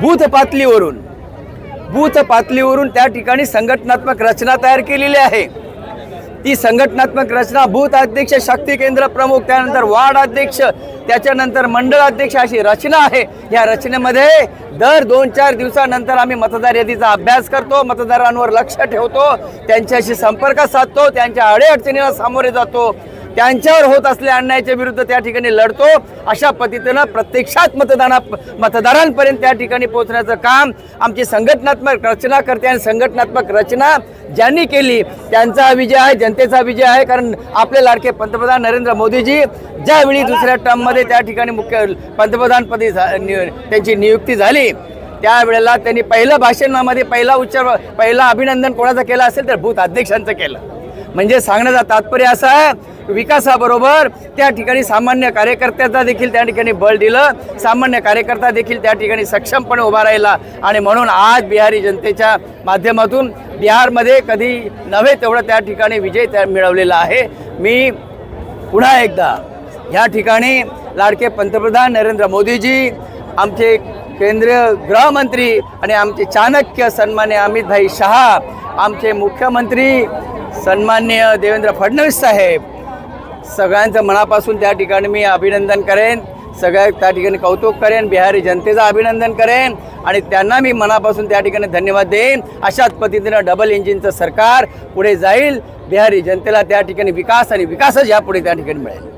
Booth पातळीवरून त्या ठिकाणी संघटनात्मक रचना तयार केलेली आहे। ती संघटनात्मक रचना बूथ अध्यक्ष, शक्ती केंद्र प्रमुख, त्यानंतर वार्ड अध्यक्ष, त्याच्यानंतर मंडळ अध्यक्ष अशी रचना आहे। या रचनेमध्ये दर 2-4 दिवसानंतर आम्ही मतदार यादीचा अभ्यास करतो, मतदारांवर लक्ष ठेवतो, त्यांच्याशी संपर्क साधतो, त्यांच्या अडीअडचणीला सामोरे जातो, त्यांच्यावर होत असलेल्या अन्यायाच्या विरुद्ध त्या ठिकाणी लढतो। अशा पद्धतीने प्रत्यक्षात मतदारांपर्यंत त्या ठिकाणी पोहोचण्याचं काम आमची संघटनात्मक रचना करते आणि संघटनात्मक रचना ज्यांनी केली त्यांचा विजय आहे, जनतेचा विजय आहे। कारण आपले लाडके पंतप्रधान नरेंद्र मोदीजी ज्यावेळी दुसऱ्या टर्ममध्ये त्या ठिकाणी मुख्य पंतप्रधानपदी त्यांची नियुक्ती झाली त्यावेळेला त्यांनी पहिल्या भाषणामध्ये पहिला अभिनंदन कोणाचं केलं असेल तर बूथ अध्यक्षांचं केलं। म्हणजे सांगण्याचं तात्पर्य असं आहे, विकासाबरोबर त्या ठिकाणी सामान्य कार्यकर्त्याचा देखील त्या ठिकाणी बळ दिलं, सामान्य कार्यकर्ता देखील त्या ठिकाणी सक्षमपणे उभा राहिला आणि म्हणून आज बिहारी जनतेच्या माध्यमातून बिहारमध्ये कधी नव्हे तेवढं त्या ठिकाणी विजय मिळवलेला आहे। मी पुन्हा एकदा या ठिकाणी लाडके पंतप्रधान नरेंद्र मोदीजी, आमचे केंद्रीय गृहमंत्री आणि आमचे चाणक्य सन्मान्य अमित शहा, आमचे मुख्यमंत्री सन्मान्य देवेंद्र फडणवीस साहेब, सगळ्यांचं मनापासून त्या ठिकाणी मी अभिनंदन करेन, सगळ्या त्या ठिकाणी कौतुक करेन, बिहारी जनतेचं अभिनंदन करेन आणि त्यांना मी मनापासून त्या ठिकाणी धन्यवाद देईन। अशाच पद्धतीनं डबल इंजिनचं सरकार पुढे जाईल, बिहारी जनतेला त्या ठिकाणी विकास आणि विकासच यापुढे त्या ठिकाणी मिळेल।